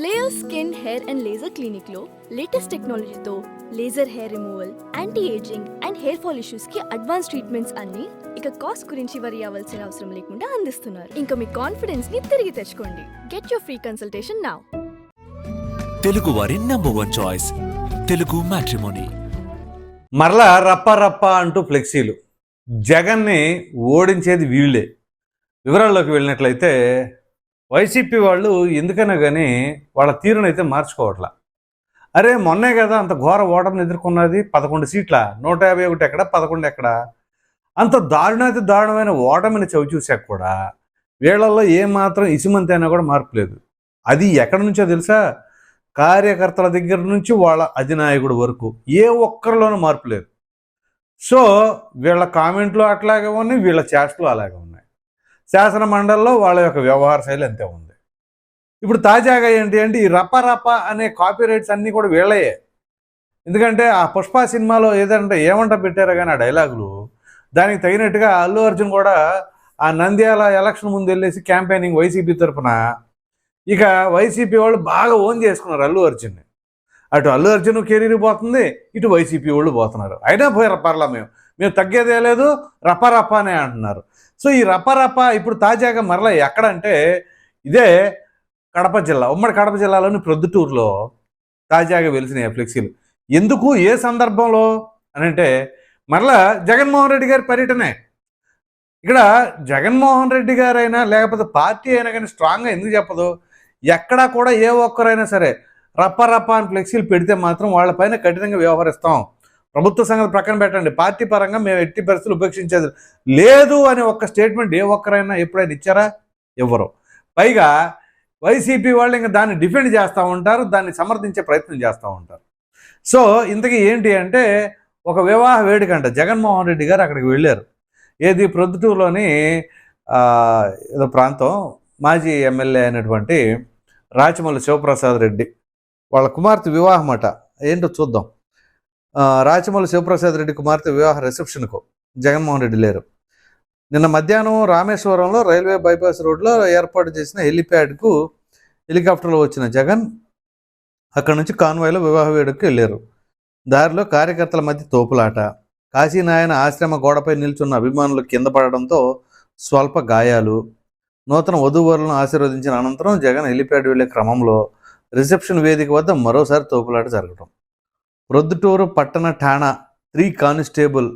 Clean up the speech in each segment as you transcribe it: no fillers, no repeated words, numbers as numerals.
Layer skin hair and laser clinic లో latest టెక్నాలజీతో laser hair removal, anti ageing and hair fall issues కి advance treatments అన్ని ఇక cost గురించి వరి అవ్వాల్సిన అవసరం లేకుండా అందిస్తున్నారు. ఇంకా మీ కాన్ఫిడెన్స్ ని తిరిగి తెచ్చుకోండి. Get your free consultation now. Telugu వారి #1 చాయిస్ తెలుగు మ్యాట్రిమోనీ. మరలా రప్ప రప్ప అంటూ ఫ్లెక్సీలు. జగన్ని ఓడించేది వీళ్ళే. వివరాల్లోకి వెళ్ళినట్లయితే వైసీపీ వాళ్ళు ఎందుకైనా కానీ వాళ్ళ తీరునైతే మార్చుకోవట్లా. అరే మొన్నే కదా అంత ఘోర ఓటమిని ఎదుర్కొన్నది, 11 సీట్ల 151 ఎక్కడ 11 ఎక్కడ, అంత దారుణమైన ఓటమిని చవిచూసాక కూడా వీళ్ళల్లో ఏమాత్రం ఇసుమంతి అయినా కూడా మార్పు లేదు. అది ఎక్కడి నుంచో తెలుసా? కార్యకర్తల దగ్గర నుంచి వాళ్ళ అధినాయకుడు వరకు ఏ ఒక్కరిలోనూ మార్పు లేదు. సో వీళ్ళ కామెంట్లు అట్లాగే ఉన్నాయి, వీళ్ళ చేష్టలు అలాగే ఉన్నాయి. శాసన మండలిలో వాళ్ళ యొక్క వ్యవహార శైలి అంతే ఉంది. ఇప్పుడు తాజాగా ఏంటి అంటే ఈ రప రప అనే కాపీ రైట్స్ అన్నీ కూడా వీళ్ళయే. ఎందుకంటే ఆ పుష్ప సినిమాలో ఏదంటే ఏమంట పెట్టారో కానీ ఆ డైలాగులు దానికి తగినట్టుగా అల్లు అర్జున్ కూడా ఆ నంద్యాల ఎలక్షన్ ముందు వెళ్ళేసి క్యాంపెయినింగ్ వైసీపీ తరఫున ఇక వైసీపీ వాళ్ళు బాగా ఓన్ చేసుకున్నారు అల్లు అర్జున్ని. అటు అల్లు అర్జున్ కెరీర్ పోతుంది, ఇటు వైసీపీ వాళ్ళు పోతున్నారు. అయినా పోయారు పర్లా, మేము తగ్గేదే లేదు, రప రప అనే అంటున్నారు. సో ఈ రప రప ఇప్పుడు తాజాగా మరలా ఎక్కడంటే ఇదే కడప జిల్లా, ఉమ్మడి కడప జిల్లాలోని ప్రొద్దుటూరులో తాజాగా వెలిసిన ఫ్లెక్సీలు. ఎందుకు, ఏ సందర్భంలో అని అంటే మరలా జగన్మోహన్ రెడ్డి గారి పర్యటనే. ఇక్కడ జగన్మోహన్ రెడ్డి గారైనా లేకపోతే పార్టీ అయినా కానీ స్ట్రాంగ్గా ఎందుకు చెప్పదు? ఎక్కడా కూడా ఏ ఒక్కరైనా సరే రప్ప రప్ప అని ఫ్లెక్సీలు పెడితే మాత్రం వాళ్ళపైన కఠినంగా వ్యవహరిస్తాం. ప్రభుత్వ సంగతి ప్రక్కన పెట్టండి, పార్టీ పరంగా మేము ఎట్టి పరిస్థితులు ఉపేక్షించేది లేదు అని ఒక్క స్టేట్మెంట్ ఏ ఒక్కరైనా ఎప్పుడైనా ఇచ్చారా? ఇవ్వరు. పైగా వైసీపీ వాళ్ళు ఇంకా దాన్ని డిఫెండ్ చేస్తూ ఉంటారు, దాన్ని సమర్థించే ప్రయత్నం చేస్తూ ఉంటారు. సో ఇంతకీ ఏంటి అంటే ఒక వివాహ వేడుకంట జగన్మోహన్ రెడ్డి గారు అక్కడికి వెళ్ళారు. ఏది ప్రొద్దుటూరులోని ఏదో ప్రాంతం, మాజీ ఎమ్మెల్యే అయినటువంటి రాచమల్లి శివప్రసాద్ రెడ్డి వాళ్ళ కుమార్తె వివాహం అట. ఏంటో చూద్దాం. రాచమల్లి శివప్రసాద్ రెడ్డి కుమార్తె వివాహ రిసెప్షన్కు జగన్మోహన్ రెడ్డి లేరు. నిన్న మధ్యాహ్నం రామేశ్వరంలో రైల్వే బైపాస్ రోడ్లో ఏర్పాటు చేసిన హెలిప్యాడ్కు హెలికాప్టర్లో వచ్చిన జగన్ అక్కడి నుంచి కాన్వాయ్లో వివాహ వేడుకకు వెళ్ళారు. దారిలో కార్యకర్తల మధ్య తోపులాట, కాశీనాయన ఆశ్రమ గోడపై నిల్చున్న అభిమానులు కింద పడడంతో స్వల్ప గాయాలు. నూతన వధూవరులను ఆశీర్వదించిన అనంతరం జగన్ హెలిప్యాడ్ వెళ్లే క్రమంలో రిసెప్షన్ వేదిక వద్ద మరోసారి తోపులాట జరగడం. ప్రొద్దుటూరు పట్టణ ఠాణా 3 కానిస్టేబుల్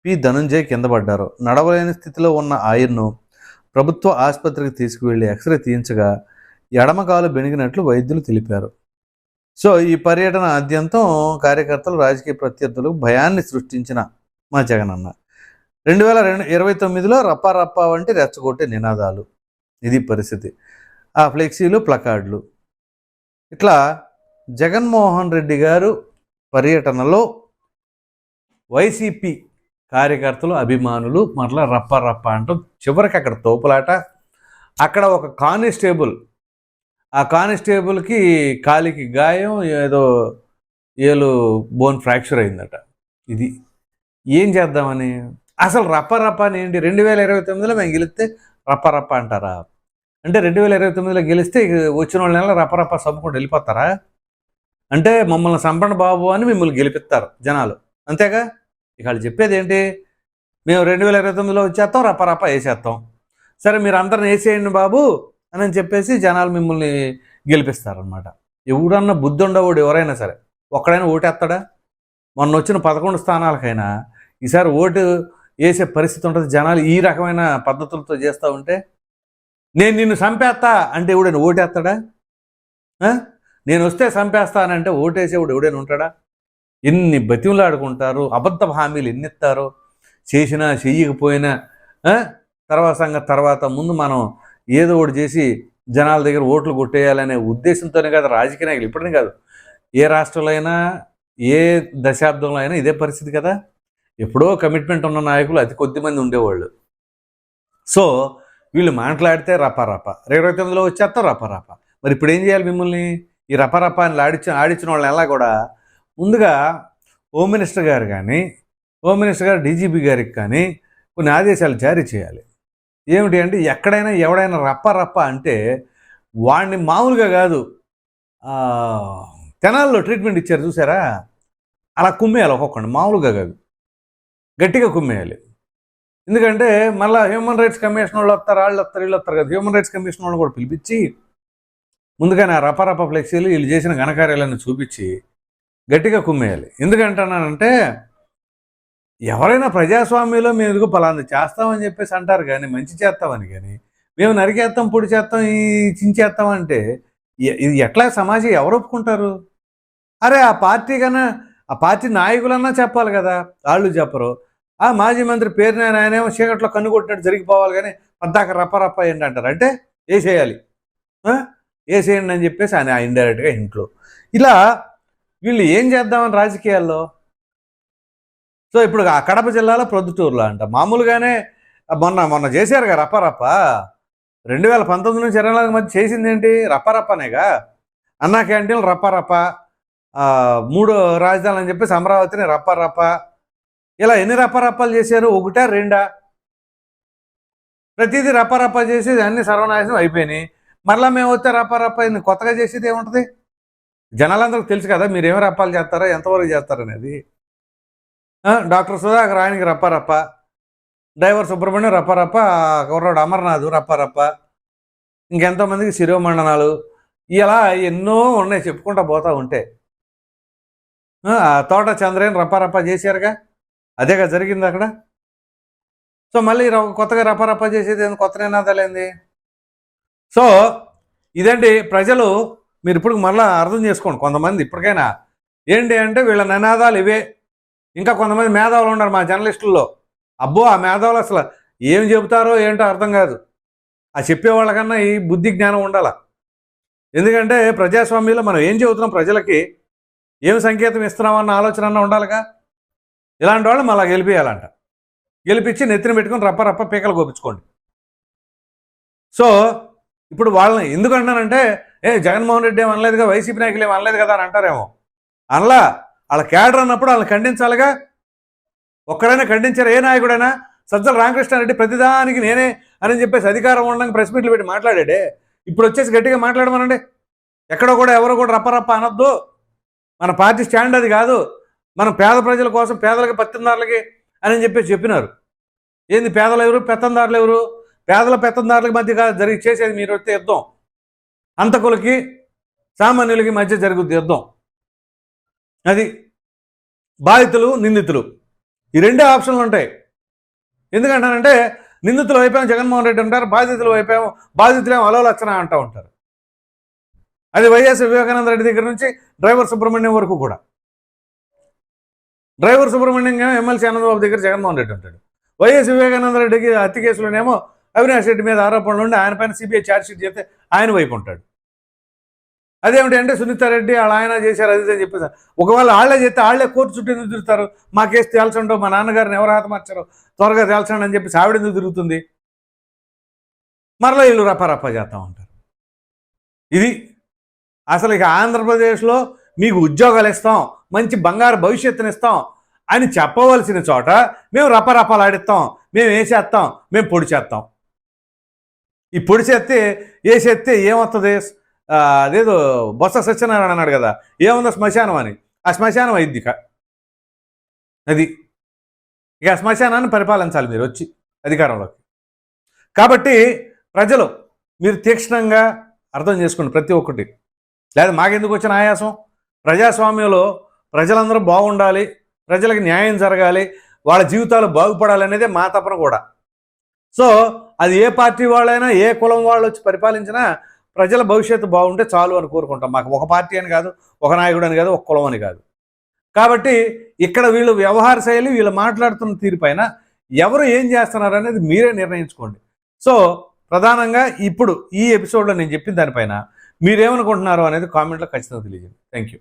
పి ధనుంజయ్ కింద పడ్డారు. నడవలేని స్థితిలో ఉన్న ఆయన్ను ప్రభుత్వ ఆసుపత్రికి తీసుకువెళ్లి ఎక్స్రే తీయించగా ఎడమకాలు బెణిగినట్లు వైద్యులు తెలిపారు. సో ఈ పర్యటన ఆద్యంతం కార్యకర్తలు, రాజకీయ ప్రత్యర్థులకు భయాన్ని సృష్టించిన మా జగనన్న 2029లో రప్ప రప్ప వంటి రెచ్చగొట్టే నినాదాలు. ఇది పరిస్థితి. ఆ ఫ్లెక్సీలు, ప్లకార్డులు. ఇట్లా జగన్మోహన్ రెడ్డి గారు పర్యటనలో వైసీపీ కార్యకర్తలు, అభిమానులు మరలా రప్ప రప్ప అంటూ చివరికి అక్కడ తోపులాట. అక్కడ ఒక కానిస్టేబుల్, ఆ కానిస్టేబుల్కి కాలికి గాయం, ఏదో ఏలు బోన్ ఫ్రాక్చర్ అయిందట. ఇది ఏం చేద్దామని అసలు రప్ప రప్ప అని ఏంటి? 2029లో మేము గెలిస్తే రప్ప రప్ప అంటారా? అంటే 2029లో గెలిస్తే వచ్చిన వాళ్ళ నెల రప్ప రప్ప సబ్బుకుండా వెళ్ళిపోతారా? అంటే మమ్మల్ని సంపన్న బాబు అని మిమ్మల్ని గెలిపిస్తారు జనాలు, అంతేగా? ఇక వాళ్ళు చెప్పేది ఏంటి? మేము 2029లో వచ్చేస్తాం, రప్ప రప్ప వేసేస్తాం. సరే మీరు అందరిని వేసేయండి బాబు అని చెప్పేసి జనాలు మిమ్మల్ని గెలిపిస్తారనమాట. ఎవడన్నా బుద్ధి ఉండవాడు ఎవరైనా సరే ఒక్కడైనా ఓటేస్తాడా? మొన్న వచ్చిన 11 స్థానాలకైనా ఈసారి ఓటు వేసే పరిస్థితి ఉంటుంది. జనాలు ఈ రకమైన పద్ధతులతో చేస్తూ ఉంటే నేను నిన్ను చంపేస్తా అంటే ఎవడైనా ఓటేస్తాడా? నేను వస్తే చంపేస్తానంటే ఓటేసేవాడు ఎవడైనా ఉంటాడా? ఎన్ని బతిమలాడుకుంటారు, అబద్ధ హామీలు ఎన్ని ఇస్తారో, చేసినా చెయ్యకపోయినా తర్వాత ముందు మనం ఏదో ఒకటి చేసి జనాల దగ్గర ఓట్లు కొట్టేయాలనే ఉద్దేశంతోనే కాదు రాజకీయ నాయకులు, ఇప్పుడనే కాదు ఏ రాష్ట్రంలో అయినా ఏ దశాబ్దంలో అయినా ఇదే పరిస్థితి కదా. ఎప్పుడో కమిట్మెంట్ ఉన్న నాయకులు అతి కొద్ది మంది ఉండేవాళ్ళు. సో వీళ్ళు మాట్లాడితే రపారప, 2029లో వచ్చేస్తారు రపారప. మరి ఇప్పుడు ఏం చేయాలి? మిమ్మల్ని ఈ రపారప అని ఆడించిన వాళ్ళని ఎలా కూడా ముందుగా హోమ్ మినిస్టర్ గారు కానీ, హోమ్ మినిస్టర్ గారు డీజీపీ గారికి కానీ కొన్ని ఆదేశాలు జారీ చేయాలి. ఏమిటి అంటే ఎక్కడైనా ఎవడైనా రప్ప రప్ప అంటే వాడిని మామూలుగా కాదు, తెనాల్లో ట్రీట్మెంట్ ఇచ్చారు చూసారా, అలా కుమ్మేయాలి ఒక్కొక్కటి, మామూలుగా కాదు, గట్టిగా కుమ్మేయాలి. ఎందుకంటే మళ్ళీ హ్యూమన్ రైట్స్ కమిషన్ వాళ్ళు వస్తారు, వాళ్ళు వస్తారు, వీళ్ళు వస్తారు కదా, హ్యూమన్ రైట్స్ కమిషన్ వాళ్ళు కూడా పిలిపించి ముందుగానే ఆ రపరప ఫ్లెక్సీలు వీళ్ళు చేసిన ఘనకార్యాలను చూపించి గట్టిగా కుమ్మేయాలి. ఎందుకంటున్నానంటే ఎవరైనా ప్రజాస్వామ్యంలో మేము ఎదుగు పలాంది చేస్తామని చెప్పేసి అంటారు, కానీ మంచి చేస్తామని, కానీ మేము నరికేస్తాం, పొడి చేస్తాం, ఈ చించేస్తాం అంటే ఇది ఎట్లా సమాజం ఎవరు ఒప్పుకుంటారు? అరే ఆ పార్టీ కన్నా ఆ పార్టీ నాయకులన్నా చెప్పాలి కదా, వాళ్ళు చెప్పరు. ఆ మాజీ మంత్రి పేరు ఆయనేమో చీకట్లో కన్ను కొట్టినట్టు జరిగిపోవాలి, కానీ పద్దాక రప్పరప్ప ఏంటి అంటారు, అంటే వేసేయాలి, వేసేయండి అని చెప్పేసి ఆయన ఇండైరెక్ట్గా ఇంట్లో ఇలా వీళ్ళు ఏం చేద్దామని రాజకీయాల్లో. సో ఇప్పుడు ఆ కడప జిల్లాలో ప్రొద్దుటూరులో అంట మామూలుగానే మొన్న చేశారు కదా రప్పరప్ప, 2019 నుంచి 24 మధ్య చేసింది ఏంటి, రప్పరప్పనేగా. అన్నా క్యాంటీన్లు రప్పరప్ప, 3 రాజధానులు అని చెప్పేసి అమరావతిని రప్పరప్ప, ఇలా ఎన్ని రప్పరప్పాలు చేశారు, 1 2? ప్రతిదీ రప్పరప్ప చేసి అన్ని సర్వనాశనం అయిపోయినాయి. మరలా మేము వస్తే రప్పరప్ప కొత్తగా చేసేది ఏముంటుంది? జనాలందరికీ తెలుసు కదా మీరేమి రప్పాలు చేస్తారో, ఎంతవరకు చేస్తారనేది. డాక్టర్ సుధాకర్ ఆయనకి రప్పరప్ప, డ్రైవర్ సుబ్రహ్మణ్యం రప్పరప్ప, కుర్రాడు అమర్నాథ్ రప్పరప్ప, ఇంకెంతోమందికి శిరోమండనాలు, ఇలా ఎన్నో ఉన్నాయి చెప్పుకుంటా పోతా ఉంటే. తోట చంద్రయ్యని రప్పరప్ప చేశారుగా, అదేగా జరిగింది అక్కడ. సో మళ్ళీ కొత్తగా రప్పరప్ప చేసేది కొత్త నినాదాలేంది? సో ఇదండి ప్రజలు, మీరు ఇప్పుడు మళ్ళీ అర్థం చేసుకోండి. కొంతమంది ఇప్పటికైనా ఏంటి అంటే వీళ్ళ నినాదాలు ఇవే. ఇంకా కొంతమంది మేధావులు ఉన్నారు మా జర్నలిస్టుల్లో, అబ్బో ఆ మేధావులు అసలు ఏం చెబుతారో ఏంటో అర్థం కాదు. ఆ చెప్పేవాళ్ళకన్నా ఈ బుద్ధి జ్ఞానం ఉండాల. ఎందుకంటే ప్రజాస్వామ్యంలో మనం ఏం చెబుతున్నాం, ప్రజలకి ఏం సంకేతం ఇస్తున్నామన్న ఆలోచన అన్న ఉండాలిగా. ఇలాంటి వాళ్ళు మళ్ళీ గెలిపేయాలంట, గెలిపించి నెత్తిన పెట్టుకుని రప్ప పీకలు కోపించుకోండి. సో ఇప్పుడు వాళ్ళని ఎందుకంటానంటే జగన్మోహన్ రెడ్డి ఏం అనలేదుగా, వైసీపీ నాయకులు ఏం అనలేదు కదా అని అంటారేమో. అనలా, వాళ్ళ క్యాడర్ అన్నప్పుడు వాళ్ళని ఖండించాలిగా. ఒక్కడైనా ఖండించారు ఏ నాయకుడైనా? సజ్జల రామకృష్ణారెడ్డి ప్రతిదానికి నేనే అని చెప్పేసి అధికారం ఉండడానికి ప్రెస్ మీట్లు పెట్టి మాట్లాడాడే. ఇప్పుడు వచ్చేసి గట్టిగా మాట్లాడమనండి. ఎక్కడో కూడా ఎవరు కూడా రప్పరప్ప అనొద్దు, మన పార్టీ స్టాండ్ అది కాదు, మనం పేద ప్రజల కోసం, పేదలకి పెత్తందారులకి అని చెప్పేసి చెప్పినారు. ఏంది పేదలు ఎవరు, పెత్తందారులు ఎవరు? పేదల పెత్తందారులకి మధ్య జరిగి చేసేది మీరు వస్తే యుద్ధం, అంతకులకి సామాన్యులకి మధ్య జరుగుద్ది యుద్ధం. అది బాధితులు నిందితులు ఈ 2 ఆప్షన్లు ఉంటాయి. ఎందుకంటానంటే నిందితులు వైపేమో జగన్మోహన్ రెడ్డి ఉంటారు, బాధితులు వైపేమో బాధితులేమో అలో లక్షణ అంటూ ఉంటారు. అది వైఎస్ వివేకానంద రెడ్డి దగ్గర నుంచి డ్రైవర్ సుబ్రహ్మణ్యం వరకు కూడా. డ్రైవర్ సుబ్రహ్మణ్యం ఎమ్మెల్సీ ఆనందబాబు దగ్గర జగన్మోహన్ రెడ్డి ఉంటాడు. వైఎస్ వివేకానంద రెడ్డికి హత్య కేసులోనేమో అవినాష్ రెడ్డి మీద ఆరోపణలు ఉండి ఆయన పైన సిబిఐ ఛార్జ్షీట్ చేస్తే ఆయన వైపు ఉంటాడు. అదేమిటి అంటే సునీతారెడ్డి వాళ్ళ ఆయన చేశారు అది అని చెప్పేసి ఒకవేళ వాళ్ళే చేస్తే వాళ్ళే కోర్టు చుట్టూ ఎందుకు తిరుగుతారు? మా కేసు తేల్చండో, మా నాన్నగారిని ఎవరు హతమార్చారో త్వరగా తేల్చండి అని చెప్పేసి ఆవిడ ఎందుకు తిరుగుతుంది? మరలా వీళ్ళు రప్ప చేస్తూ ఉంటారు. ఇది అసలు ఇక ఆంధ్రప్రదేశ్లో మీకు ఉద్యోగాలు ఇస్తాం, మంచి బంగారు భవిష్యత్తుని ఇస్తాం అని చెప్పవలసిన చోట మేము రప్పలాడిస్తాం, మేము వేసేస్తాం, మేము పొడి చేస్తాం. ఈ పొడి చేస్తే వేసేస్తే ఏమవుతుంది? అదేదో బొత్స సత్యనారాయణ అన్నాడు కదా, ఏముందో శ్మశానం అని. ఆ శ్మశానం అయింది ఇక. అది ఇక శ్మశానాన్ని పరిపాలించాలి మీరు వచ్చి అధికారంలోకి. కాబట్టి ప్రజలు మీరు తీక్షణంగా అర్థం చేసుకోండి ప్రతి ఒక్కటి. లేదా మాకెందుకు వచ్చిన ఆయాసం? ప్రజాస్వామ్యంలో ప్రజలందరూ బాగుండాలి, ప్రజలకు న్యాయం జరగాలి, వాళ్ళ జీవితాలు బాగుపడాలి అనేదే మా తపన కూడా. సో అది ఏ పార్టీ వాళ్ళైనా, ఏ కులం వాళ్ళు వచ్చి పరిపాలించినా ప్రజల భవిష్యత్తు బాగుంటే చాలు అని కోరుకుంటాం. మాకు ఒక పార్టీ అని కాదు, ఒక నాయకుడు అని కాదు, ఒక కులం అని కాదు. కాబట్టి ఇక్కడ వీళ్ళు వ్యవహార శైలి, వీళ్ళు మాట్లాడుతున్న తీరుపైన ఎవరు ఏం చేస్తున్నారు అనేది మీరే నిర్ణయించుకోండి. సో ప్రధానంగా ఇప్పుడు ఈ ఎపిసోడ్లో నేను చెప్పిన దానిపైన మీరేమనుకుంటున్నారో అనేది కామెంట్లో ఖచ్చితంగా తెలియజేయండి. Thank you.